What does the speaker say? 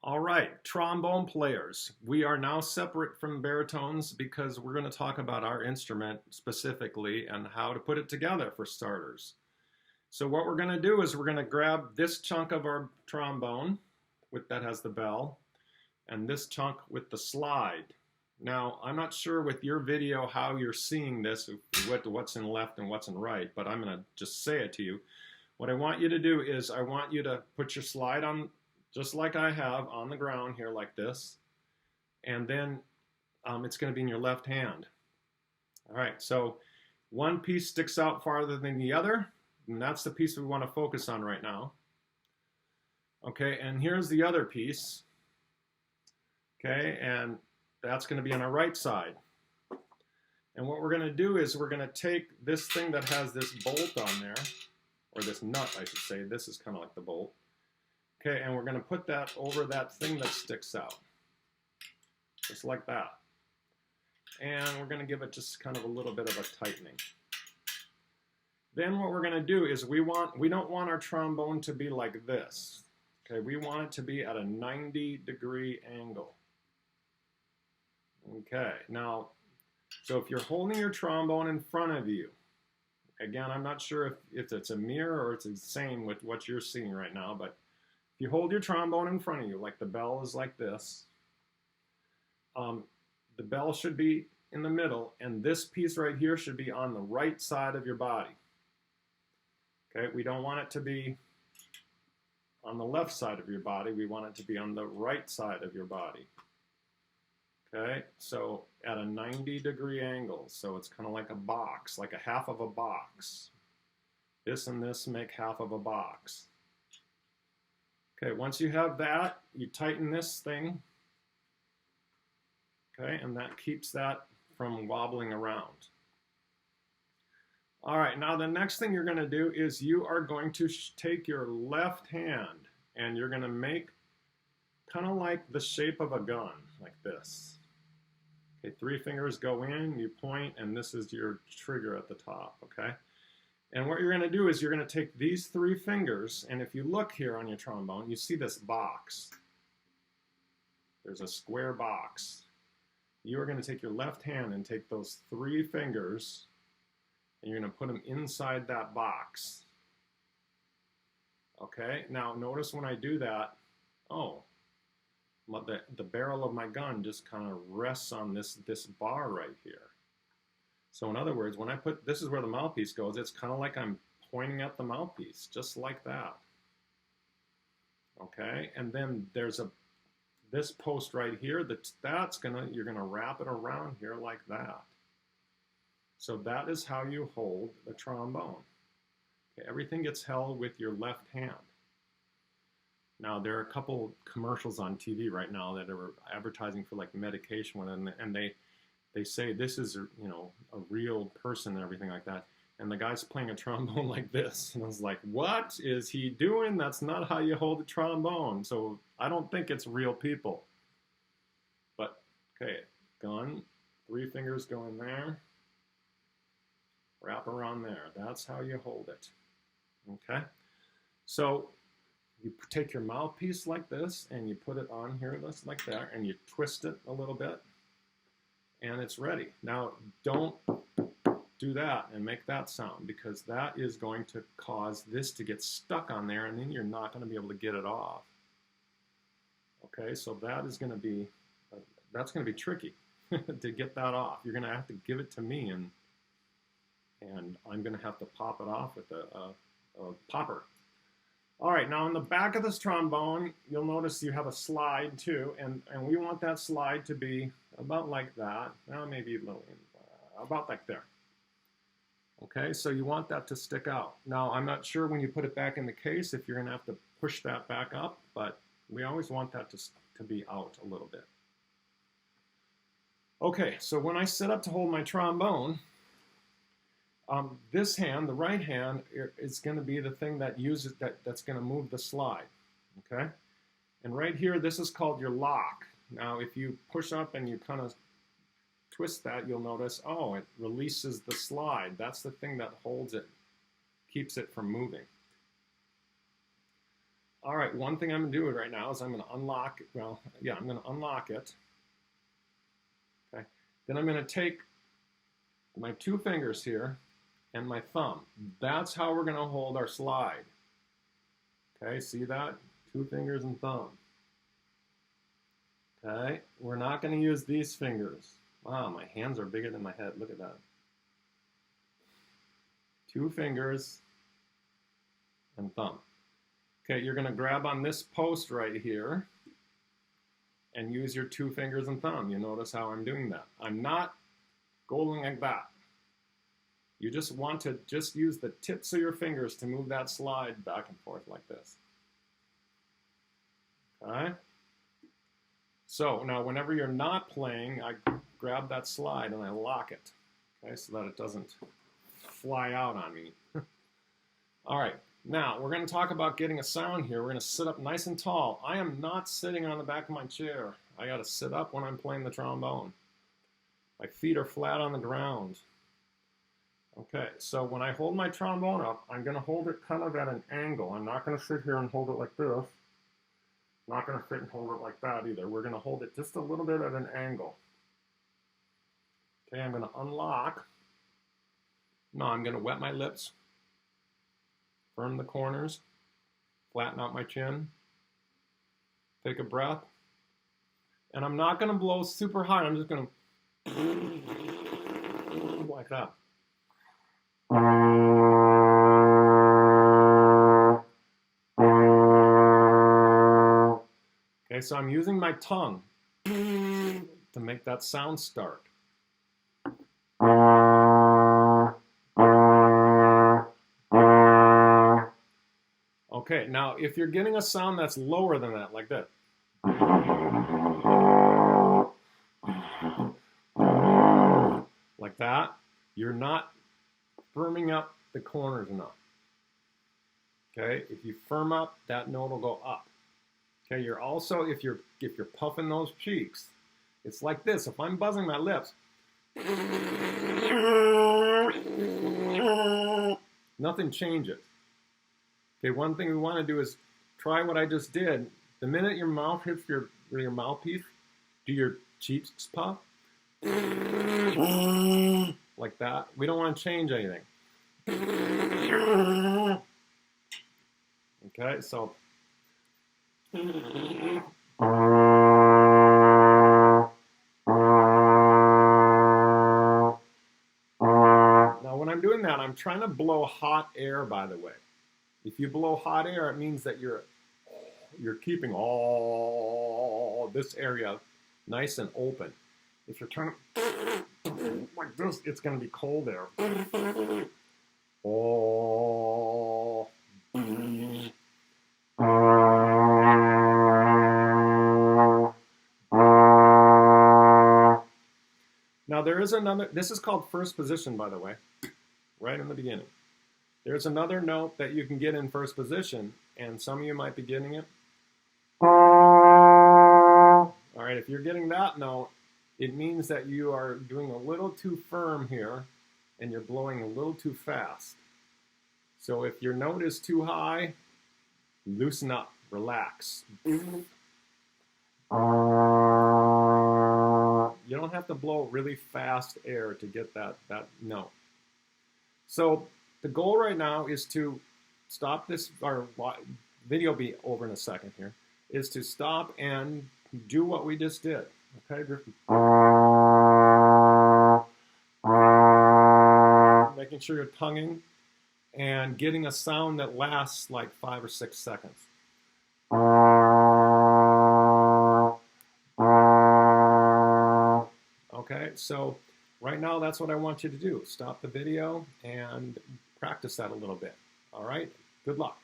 All right, trombone players. We are now separate from baritones because we're going to talk about our instrument specifically and how to put it together for starters. So what we're going to do is we're going to grab this chunk of our trombone that has the bell and this chunk with the slide. Now, I'm not sure with your video how you're seeing this, what's in left and what's in right, but I'm going to just say it to you. What I want you to do is I want you to put your slide on just like I have on the ground here like this, and then it's going to be in your left hand. All right, so one piece sticks out farther than the other, and that's the piece we want to focus on right now. Okay, and here's the other piece. Okay, and that's going to be on our right side. And what we're going to do is we're going to take this thing that has this bolt on there, or this nut, I should say. This is kind of like the bolt. Okay, and we're going to put that over that thing that sticks out, just like that. And we're going to give it just kind of a little bit of a tightening. Then what we're going to do is we don't want our trombone to be like this. Okay, we want it to be at a 90-degree angle. Okay, now, so if you're holding your trombone in front of you, again, I'm not sure if it's a mirror or it's the same with what you're seeing right now, but if you hold your trombone in front of you, like the bell is like this, the bell should be in the middle, and this piece right here should be on the right side of your body. Okay, we don't want it to be on the left side of your body. We want it to be on the right side of your body. Okay, so at a 90-degree angle, so it's kind of like a box, like a half of a box. This and this make half of a box. Okay, once you have that, you tighten this thing, okay, and that keeps that from wobbling around. All right, now the next thing you're going to do is you are going to take your left hand and you're going to make kind of like the shape of a gun, like this. Okay, 3 fingers go in, you point, and this is your trigger at the top, okay? And what you're going to do is you're going to take these 3 fingers, and if you look here on your trombone, you see this box. There's a square box. You are going to take your left hand and take those 3 fingers, and you're going to put them inside that box. Okay, now notice when I do that, oh, the barrel of my gun just kind of rests on this bar right here. So in other words, when I put, this is where the mouthpiece goes, it's kind of like I'm pointing at the mouthpiece, just like that. Okay, and then there's this post right here, you're gonna wrap it around here like that. So that is how you hold the trombone. Okay, everything gets held with your left hand. Now there are a couple commercials on TV right now that are advertising for like medication, and they say this is a real person and everything like that, and the guy's playing a trombone like this, and I was like, what is he doing? That's not how you hold a trombone. So I don't think it's real people. But okay, gun, 3 fingers go in there, wrap around there. That's how you hold it. Okay, so you take your mouthpiece like this and you put it on here just like that, and you twist it a little bit, and it's ready. Now don't do that and make that sound, because that is going to cause this to get stuck on there, and then you're not going to be able to get it off. Okay, so that's going to be tricky to get that off. You're going to have to give it to me, and I'm going to have to pop it off with a popper. All right, now on the back of this trombone, you'll notice you have a slide too, and we want that slide to be about like that. Now maybe a little, about like there. Okay, so you want that to stick out. Now I'm not sure when you put it back in the case if you're going to have to push that back up, but we always want that to be out a little bit. Okay, so when I set up to hold my trombone, this hand, the right hand, is going to be the thing that that's going to move the slide, okay? And right here, this is called your lock. Now, if you push up and you kind of twist that, you'll notice, oh, it releases the slide. That's the thing that holds it, keeps it from moving. All right, one thing I'm going to do right now is I'm going to unlock, well, yeah, I'm going to unlock it. Okay. Then I'm going to take my 2 fingers here and my thumb. That's how we're going to hold our slide. Okay, see that? 2 fingers and thumb. Okay, we're not going to use these fingers. Wow, my hands are bigger than my head. Look at that. 2 fingers and thumb. Okay, you're going to grab on this post right here and use your 2 fingers and thumb. You notice how I'm doing that. I'm not going like that. You just want to just use the tips of your fingers to move that slide back and forth like this. Okay? So now whenever you're not playing, I grab that slide and I lock it. Okay, so that it doesn't fly out on me. All right, now we're going to talk about getting a sound here. We're going to sit up nice and tall. I am not sitting on the back of my chair. I got to sit up when I'm playing the trombone. My feet are flat on the ground. Okay, so when I hold my trombone up, I'm going to hold it kind of at an angle. I'm not going to sit here and hold it like this. Not going to sit and hold it like that either. We're going to hold it just a little bit at an angle. Okay, I'm going to unlock. No, I'm going to wet my lips. Firm the corners. Flatten out my chin. Take a breath. And I'm not going to blow super hard. I'm just going to like that. Okay, so I'm using my tongue to make that sound start. Okay, now if you're getting a sound that's lower than that, like that, like that, you're not firming up the corners enough. Okay, if you firm up, that note will go up. Okay, you're also, if you're puffing those cheeks, it's like this. If I'm buzzing my lips, nothing changes. Okay, one thing we want to do is try what I just did. The minute your mouth hits your mouthpiece, do your cheeks puff. Like that. We don't want to change anything. Okay, so now when I'm doing that, I'm trying to blow hot air, by the way. If you blow hot air, it means that you're keeping all this area nice and open. If you're trying to like this, it's going to be cold air. Oh. Now there is another, this is called first position, by the way, right in the beginning. There's another note that you can get in first position, and some of you might be getting it. All right, if you're getting that note, it means that you are doing a little too firm here, and you're blowing a little too fast. So if your note is too high, loosen up, relax. You don't have to blow really fast air to get that note. So the goal right now is to stop this, our video will be over in a second here, is to stop and do what we just did. Okay, making sure you're tonguing and getting a sound that lasts like 5 or 6 seconds. Okay, so right now that's what I want you to do. Stop the video and practice that a little bit. All right, good luck.